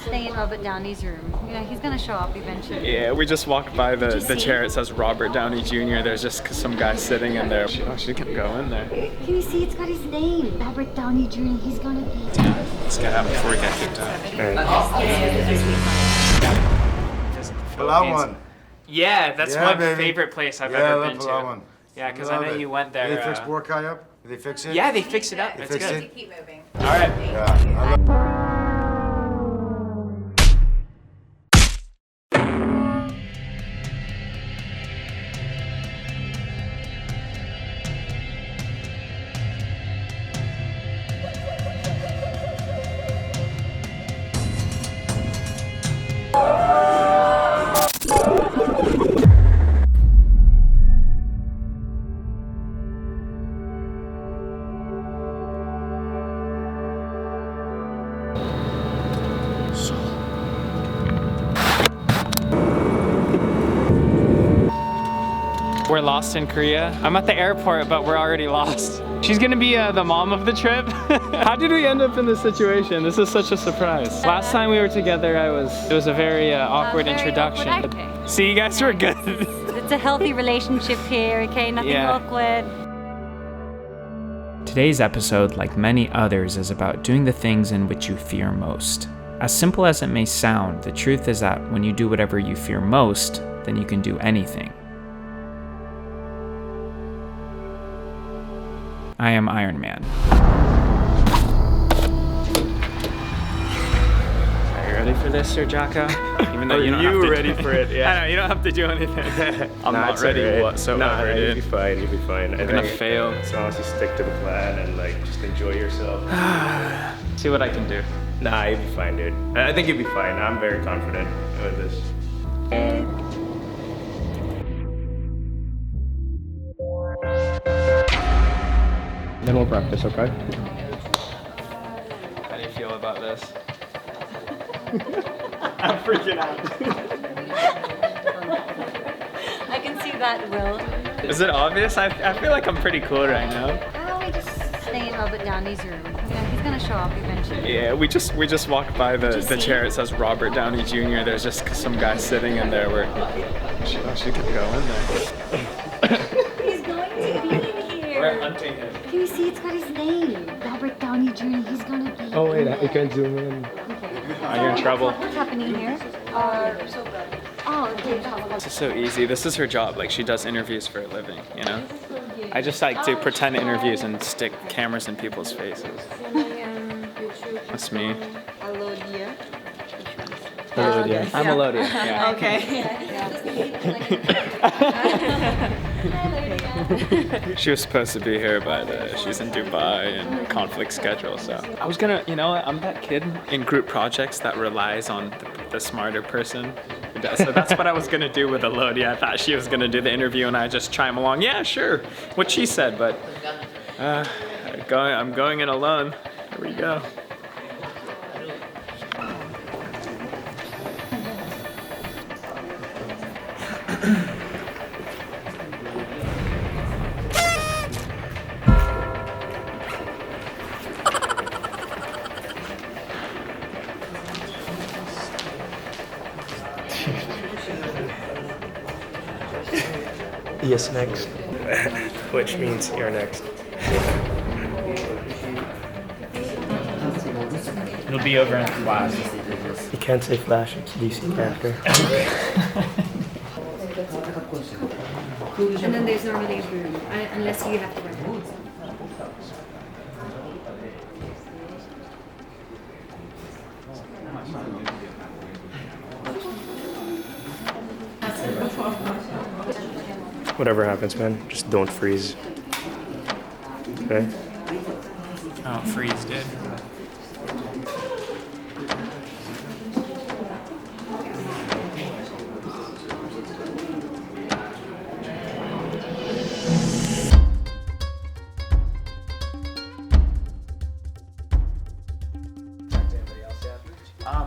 stay in Robert Downey's room. Yeah, he's gonna show up eventually. Yeah, we just walked by the chair. It says Robert Downey Jr. There's just some guy sitting in there. Oh, she can go in there. Can you see? It's got his name. Robert Downey Jr. He's gonna be. Yeah, let's get out before we get kicked out. Palau one. Yeah, that's my favorite place I've ever been to. One. Yeah, because I know you went there. Did they fix hawkeye up? Did they fix it? Yeah, they fixed it up. They It's fixed good. it? Keep moving. All right. Yeah. We're lost in Korea. I'm at the airport, but we're already lost. She's gonna be the mom of the trip. How did we end up in this situation? This is such a surprise. Last time we were together, it was a very awkward introduction. Okay. See, you guys were good. It's a healthy relationship here, okay? Nothing awkward. Today's episode, like many others, is about doing the things in which you fear most. As simple as it may sound, the truth is that when you do whatever you fear most, then you can do anything. I am Iron Man. Are you ready for this, Sir Jaka? Even though you don't have to ready for it, yeah. I know, you don't have to do anything. I'm not ready whatsoever, dude. You'll be fine, you'll be fine. I'm gonna fail. As long as you stick to the plan and like just enjoy yourself. See what I can do. Nah, you'll be fine, dude. I think you'll be fine. I'm very confident with this. Then we'll practice, okay? How do you feel about this? I'm freaking out. I can see that, Will. Is it obvious? I feel like I'm pretty cool right now. Why don't we just stay in Robert Downey's room? Yeah, he's gonna show up eventually. Yeah, we just walked by the chair. It says Robert Downey Jr. There's just some guy sitting in there. She can go in there. He's going to be in here. We're hunting him. Can you see? It's got his name. Robert Downey Jr. He's gonna be. Oh wait, you can zoom in. Oh, you're in trouble. What's happening here? Oh, okay. This is so easy. This is her job. Like, she does interviews for a living, you know? I just like to pretend interviews and stick cameras in people's faces. That's me. Melodia. I'm Melodia. Yeah. Okay. She was supposed to be here, but she's in Dubai and conflict schedule, so. I was gonna, you know, I'm that kid in group projects that relies on the smarter person. So that's what I was gonna do with Elodie. I thought she was gonna do the interview and I just chime along, yeah, sure, what she said, but I'm going in alone. Here we go. Yes, next. Which means you're next. It'll be over in class. You can't say Flash, it's a DC character. And then there's no really room, unless you have to run. Whatever happens, man, just don't freeze. Okay? Oh, freeze, dude.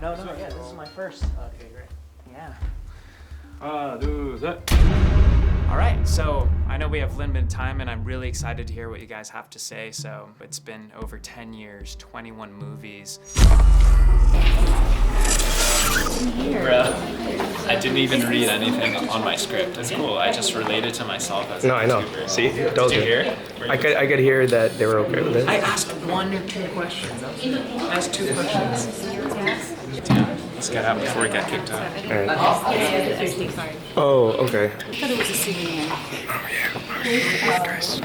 No, yeah, this is my first. Okay, great. Yeah. All right, so I know we have limited time and I'm really excited to hear what you guys have to say. So it's been over 10 years, 21 movies. didn't even read anything on my script. It's cool. I just related to myself as a No, I know. YouTuber. See? Did Told you you. hear it? I could hear that they were okay with it. I asked 1 or 2 questions. I asked 2 questions. Yeah, let's get out before we get kicked out. Alright. SD card. Oh, okay. I thought it was a souvenir. Guys.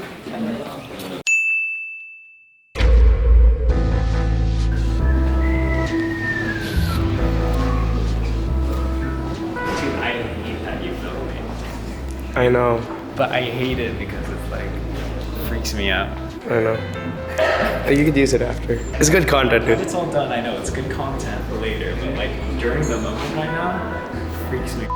I hate that you film me. I know. But I hate it because it's like, freaks me out. I know. You could use it after. It's good content, When dude. it's all done, I know it's good content later, but like during the moment right now, it freaks me.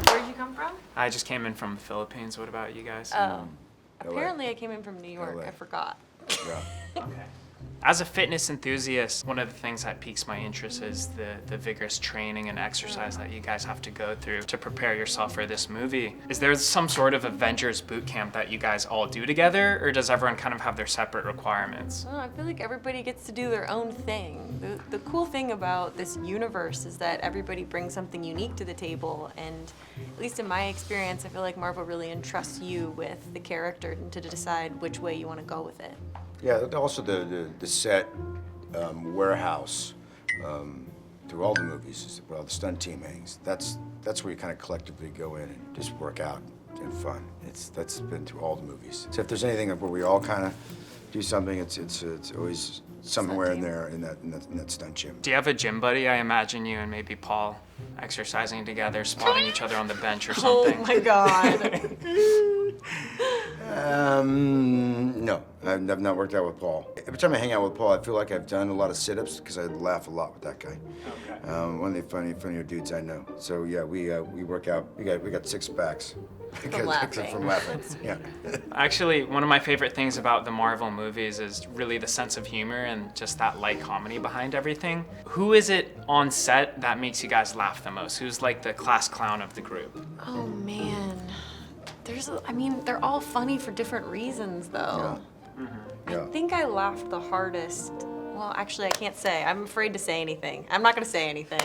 Where'd you come from? I just came in from the Philippines. What about you guys? Oh. Apparently I came in from New York. LA. I forgot. Yeah. Okay. As a fitness enthusiast, one of the things that piques my interest is the vigorous training and exercise that you guys have to go through to prepare yourself for this movie. Is there some sort of Avengers boot camp that you guys all do together, or does everyone kind of have their separate requirements? Well, I feel like everybody gets to do their own thing. The cool thing about this universe is that everybody brings something unique to the table, and at least in my experience, I feel like Marvel really entrusts you with the character and to decide which way you want to go with it. Yeah, also the set warehouse through all the movies is where all the stunt team hangs. That's where you kind of collectively go in and just work out and fun. That's been through all the movies. So if there's anything where we all kind of do something, it's always somewhere in there in that stunt gym. Do you have a gym buddy? I imagine you and maybe Paul exercising together, spotting each other on the bench or something. Oh my god. No, I've not worked out with Paul. Every time I hang out with Paul, I feel like I've done a lot of sit-ups because I laugh a lot with that guy. Okay. One of the funnier dudes I know. So yeah, we work out. We got 6 packs. laughing. From laughing. Yeah. Actually, one of my favorite things about the Marvel movies is really the sense of humor and just that light comedy behind everything. Who is it on set that makes you guys laugh the most? Who's like the class clown of the group? Oh man. They're all funny for different reasons though. Yeah. I think I laughed the hardest. Well, actually, I can't say. I'm afraid to say anything. I'm not gonna say anything.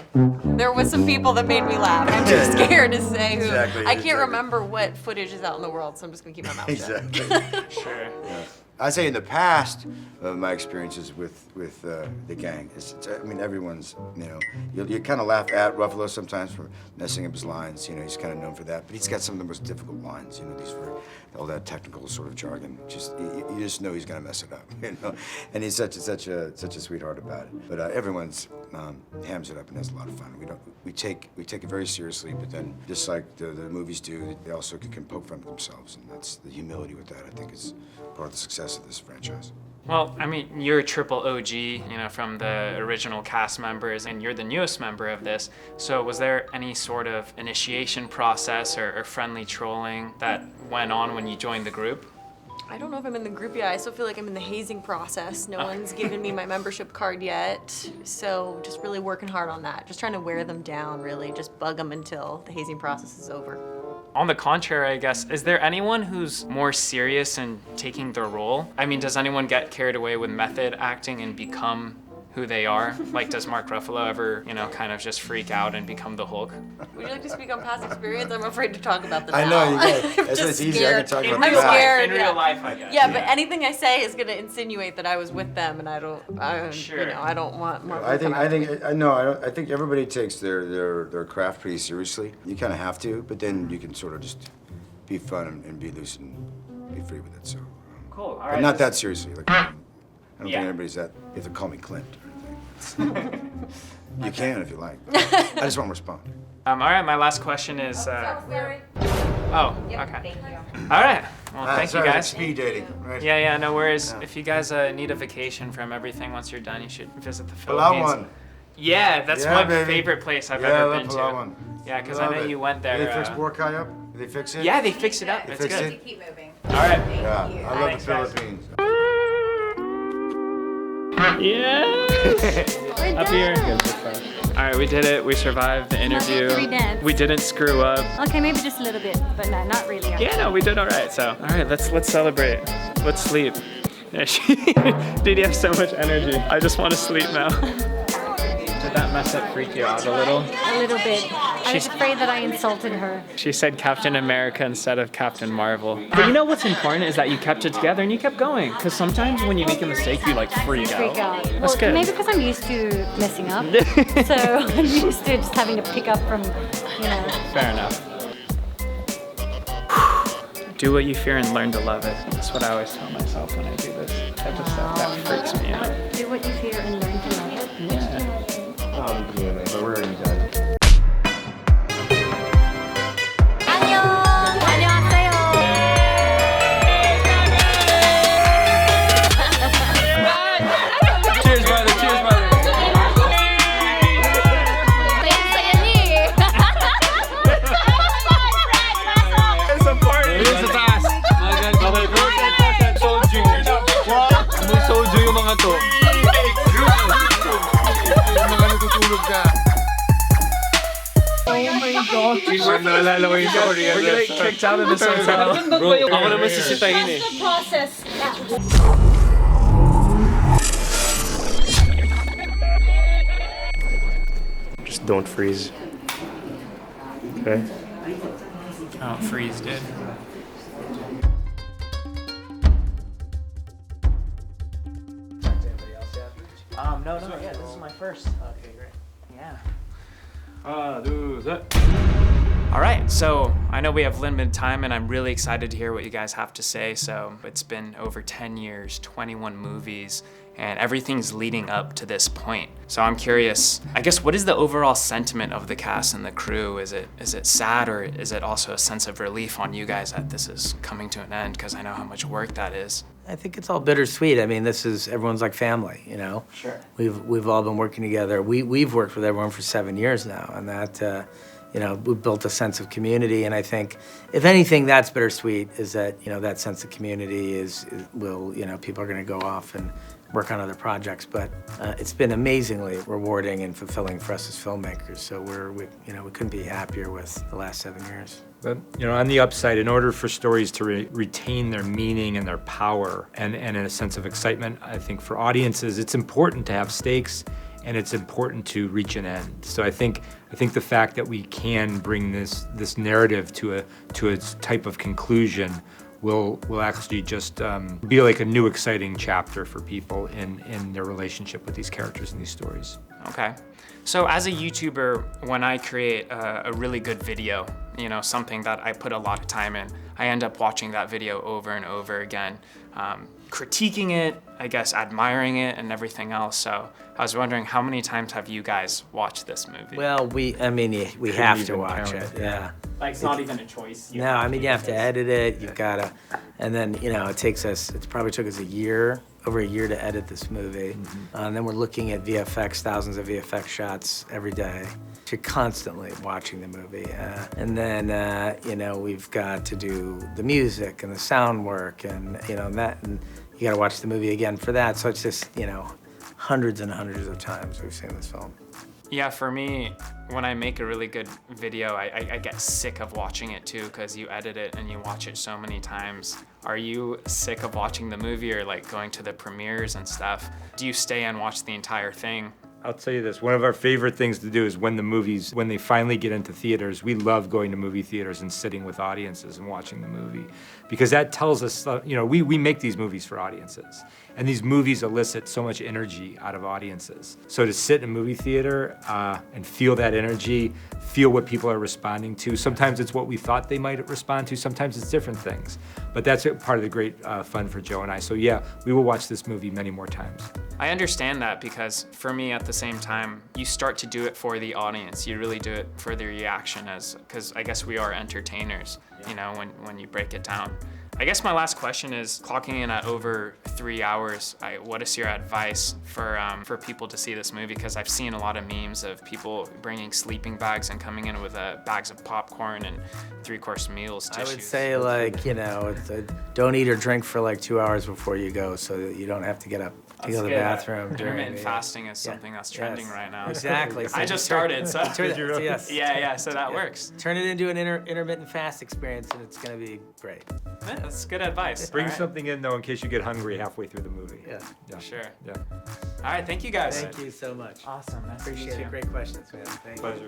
There was some people that made me laugh. I'm too scared to say who. Exactly, I can't exactly. remember what footage is out in the world, so I'm just gonna keep my mouth shut. Exactly. Sure. Yeah. I say in the past, my experiences with the gang is, everyone's, you kind of laugh at Ruffalo sometimes for messing up his lines. He's kind of known for that, but he's got some of the most difficult lines. These all that technical sort of jargon. Just you just know he's gonna mess it up. And he's such a sweetheart about it. But everyone's hams it up and has a lot of fun. We take it very seriously, but then just like the movies do, they also can poke fun at themselves, and that's the humility with that. I think is part of the success of this franchise. Well, you're a triple OG, from the original cast members, and you're the newest member of this. So was there any sort of initiation process or friendly trolling that went on when you joined the group? I don't know if I'm in the group yet. I still feel like I'm in the hazing process. No one's given me my membership card yet. So just really working hard on that. Just trying to wear them down, really. Just bug them until the hazing process is over. On the contrary, I guess, is there anyone who's more serious in taking their role? Does anyone get carried away with method acting and become who they are? Like, does Mark Ruffalo ever, kind of just freak out and become the Hulk? Would you like to speak on past experience? I'm afraid to talk about them I now. know, you guys. I'm That's why just it's easier. I can scared. talk about I'm the past. scared. In real life, I guess. Yeah, but anything I say is gonna insinuate that I was with them, and I don't want more. I think everybody takes their craft pretty seriously. You kind of have to, but then you can sort of just be fun and be loose and be free with it. So, Cool. All but right. not that seriously. Like, I don't Yeah. think anybody's that. You have to call me Clint or anything. You can if you like. I just won't respond. All right. My last question is. Oh. Okay. Thank you. All right. Well, thank you Sorry, guys. Speed dating, right? Yeah, no worries. Yeah. If you guys need a vacation from everything once you're done, you should visit the Palawan. Philippines. Yeah, that's Yeah, my baby. favorite place I've Yeah, I ever love been to. Palawan. Yeah, because I know you went there. Did they fix Hawkeye up? Did they fix it? Yeah, they fixed it up. They It's fixed good. it? Keep moving. All right. Yeah, I love Thanks, the guys. Philippines. Yes! Up here. All right, we did it. We survived the interview. Three dents. We didn't screw up. Okay, maybe just a little bit, but no, not really. Yeah, no, we did all right. So, all right, let's celebrate. Let's sleep. Yeah, dude, you have so much energy. I just want to sleep now. Did that mess up freak you out a little? A little bit. I was afraid that I insulted her. She said Captain America instead of Captain Marvel. But you know what's important is that you kept it together and you kept going. Because sometimes when you make a mistake, you like freak out. That's That's good. Maybe because I'm used to messing up. So I'm used to just having to pick up from, you know. Fair enough. Do what you fear and learn to love it. That's what I always tell myself when I do this type of stuff. That freaks me out. Do what you fear and learn to love it. Yeah. But we're already done. Cheers, brother. Cheers, brother. It's a party. Sa taas. Seoul Junior. May soju yung mga to. Yung mga natutulog ka. Naalala ko yung Korean. We're gonna get kicked out of this hotel. Bro, ako naman sisitahin eh. Just don't freeze. Okay. Oh, freeze, dude. No, yeah, this is my first. Okay, great. Yeah. All right, so I know we have limited time and I'm really excited to hear what you guys have to say. So it's been over 10 years, 21 movies, and everything's leading up to this point. So I'm curious, I guess, what is the overall sentiment of the cast and the crew? Is it sad, or is it also a sense of relief on you guys that this is coming to an end? Because I know how much work that is. I think it's all bittersweet. I mean, everyone's like family, you know? Sure. We've all been working together. We've worked with everyone for 7 years now, and that, you know, we've built a sense of community, and I think, if anything, that's bittersweet, is that, you know, that sense of community will, you know, people are gonna go off and work on other projects, but it's been amazingly rewarding and fulfilling for us as filmmakers, so we couldn't be happier with the last 7 years. But, you know, on the upside, in order for stories to retain their meaning and their power and a sense of excitement, I think for audiences, it's important to have stakes and it's important to reach an end. So I think the fact that we can bring this narrative to a type of conclusion will actually just be like a new exciting chapter for people in their relationship with these characters and these stories. Okay. So as a YouTuber, when I create a really good video, you know, something that I put a lot of time in, I end up watching that video over and over again, critiquing it, I guess admiring it and everything else. So I was wondering, how many times have you guys watched this movie? Well, we have to watch it, yeah. Like, it's not even a choice. No, I mean, you have to edit it, you've gotta, and then, you know, it probably took us over a year to edit this movie. And then we're looking at VFX, thousands of VFX shots every day. You're constantly watching the movie. And then, you know, we've got to do the music and the sound work and, you know, and you gotta watch the movie again for that. So it's just, you know, hundreds and hundreds of times we've seen this film. Yeah, for me, when I make a really good video, I get sick of watching it too, because you edit it and you watch it so many times. Are you sick of watching the movie or like going to the premieres and stuff? Do you stay and watch the entire thing? I'll tell you this, one of our favorite things to do is when they finally get into theaters, we love going to movie theaters and sitting with audiences and watching the movie. Because that tells us, you know, we make these movies for audiences. And these movies elicit so much energy out of audiences. So to sit in a movie theater and feel that energy, feel what people are responding to. Sometimes it's what we thought they might respond to, sometimes it's different things. But that's part of the great fun for Joe and I. So yeah, we will watch this movie many more times. I understand that, because for me at the same time, you start to do it for the audience. You really do it for the reaction, because I guess we are entertainers, you know, when you break it down. I guess my last question is, clocking in at over 3 hours, what is your advice for people to see this movie? Because I've seen a lot of memes of people bringing sleeping bags and coming in with bags of popcorn and 3-course meals, tissues. I would say, like, you know, don't eat or drink for like 2 hours before you go, so that you don't have to get up to go to the bathroom. Intermittent fasting is something that's trending right now. Exactly. I just started, so Yes. yeah, so that works. Turn it into an intermittent fast experience, and it's gonna be great. Yeah, that's good advice. Bring All right. something in though in case you get hungry halfway through the movie. Yeah. Sure. Yeah. All right, thank you guys. Thank you so much. Awesome. Nice to meet Appreciate you. it. Great questions, man. Thank you. Pleasure.